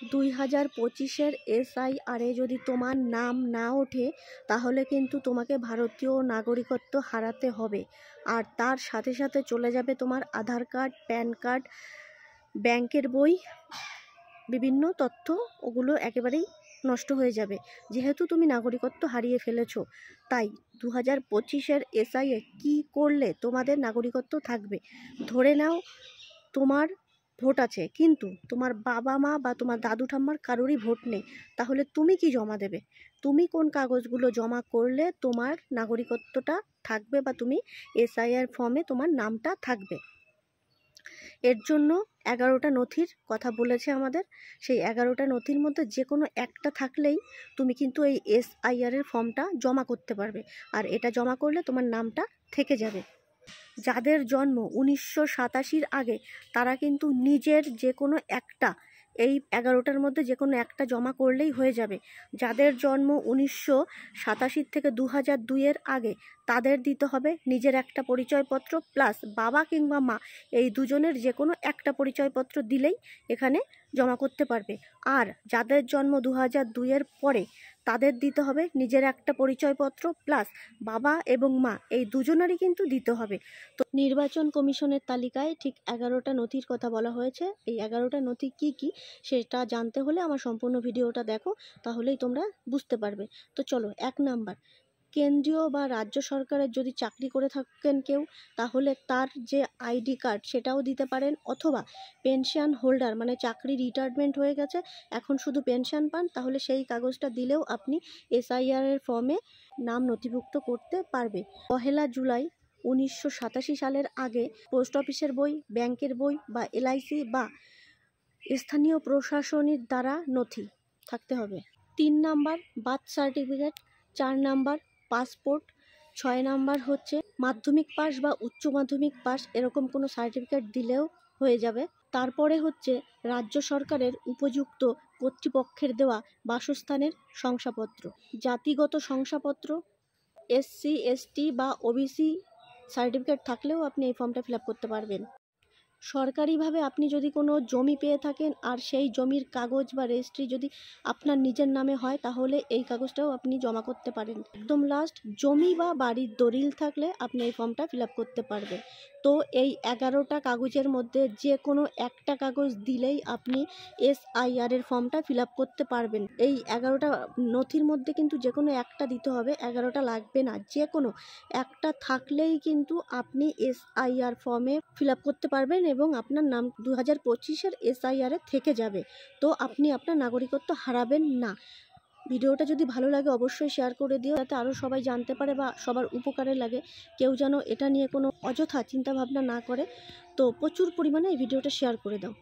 2025-এর SIR যদি তোমার নাম না ওঠে তাহলে কিন্তু তোমাকে ভারতীয় নাগরিকত্ব হারাতে হবে। আর তার সাথে সাথে চলে যাবে তোমার আধার কার্ড, প্যান কার্ড, ব্যাংকের বই, বিভিন্ন তথ্য, ওগুলো একেবারেই নষ্ট হয়ে যাবে যেহেতু তুমি নাগরিকত্ব হারিয়ে ফেলেছো। তাই 2025-এর SIR কি করলে তোমাদের নাগরিকত্ব থাকবে? ধরে নাও তোমার ভোট আছে কিন্তু তোমার বাবা মা বা তোমার দাদু ঠাম্মার কারোরই ভোট নেই, তাহলে তুমি কি জমা দেবে? তুমি কোন কাগজগুলো জমা করলে তোমার নাগরিকত্বটা থাকবে বা তুমি SIR ফর্মে তোমার নামটা থাকবে? এর জন্য 11টা নথির কথা বলেছে আমাদের। সেই 11টা নথির মধ্যে যে কোনো একটা থাকলেই তুমি কিন্তু এই SIR এর ফর্মটা জমা করতে পারবে, আর এটা জমা করলে তোমার নামটা থেকে যাবে। যাদের জন্ম 1987-র আগে তারা কিন্তু নিজের যে কোনো একটা, এই 11টার মধ্যে যে কোনো একটা জমা করলেই হয়ে যাবে। যাদের জন্ম 1987 থেকে 2002-এর আগে তাদের দিতে হবে নিজের একটা পরিচয়পত্র প্লাস বাবা কিংবা মা এই দুজনের যে কোনো একটা পরিচয়পত্র দিলেই এখানে জমা করতে পারবে। আর যাদের জন্ম 2002-এর পরে তাদের দিতে হবে নিজের একটা পরিচয়পত্র প্লাস বাবা এবং মা এই দুজনেরই কিন্তু দিতে হবে। তো নির্বাচন কমিশনের তালিকায় ঠিক 11টা নথির কথা বলা হয়েছে। এই 11টা নথি কি কি সেটা জানতে হলে আমার সম্পূর্ণ ভিডিওটা দেখো, তাহলেই তোমরা বুঝতে পারবে। তো চলো, 1 নাম্বার, কেন্দ্রীয় বা রাজ্য সরকারের যদি চাকরি করে থাকেন কেউ তাহলে তার যে ID কার্ড সেটাও দিতে পারেন, অথবা পেনশন হোল্ডার মানে চাকরি রিটায়ারমেন্ট হয়ে গেছে এখন শুধু পেনশন পান, তাহলে সেই কাগজটা দিলেও আপনি SIR এর ফর্মে নাম নথিভুক্ত করতে পারবে। 1 জুলাই 1987 সালের আগে পোস্ট অফিসের বই, ব্যাংকের বই বা LIC বা স্থানীয় প্রশাসনের দ্বারা নথি থাকতে হবে। 3 number birth certificate, 4 number passport, 6 number হচ্ছে মাধ্যমিক পাস বা উচ্চ মাধ্যমিক পাস এরকম কোনো সার্টিফিকেট দিলেও হয়ে যাবে। তারপরে হচ্ছে রাজ্য সরকারের উপযুক্ত কর্তৃপক্ষের দেওয়া বাসস্থানের শংসাপত্র, জাতিগত শংসাপত্র, SC ST বা OBC সার্টিফিকেট থাকলেও আপনি এই ফর্মটা ফিল আপ করতে পারবেন। সরকারিভাবে আপনি যদি কোনো জমি পেয়ে থাকেন আর সেই জমির কাগজ বা রেজিস্ট্রি যদি আপনার নিজের নামে হয় তাহলে এই কাগজটাও আপনি জমা করতে পারেন। একদম লাস্ট, জমি বা বাড়ির দলিল থাকলে আপনি এই ফর্মটা ফিল আপ করতে পারবেন। তো এই 11টা কাগজের মধ্যে যে কোনো একটা কাগজ দিলেই আপনি SIR এর ফর্মটা ফিল আপ করতে পারবেন। এই 11টা নথির মধ্যে কিন্তু যে কোনো একটা দিতে হবে, 11টা লাগবে না, যে কোনো একটা থাকলেই কিন্তু আপনি SIR ফর্মে ফিল আপ করতে পারবেন এবং আপনার নাম 2025-এর SIR এ থেকে যাবে। তো আপনি আপনার নাগরিকত্ব হারাবেন না। ভিডিওটা যদি ভালো লাগে অবশ্যই শেয়ার করে দিও, যাতে আরও সবাই জানতে পারে বা সবার উপকারে লাগে। কেউ যেন এটা নিয়ে কোনো অযথা চিন্তাভাবনা না করে। তো প্রচুর পরিমাণে এই ভিডিওটা শেয়ার করে দাও।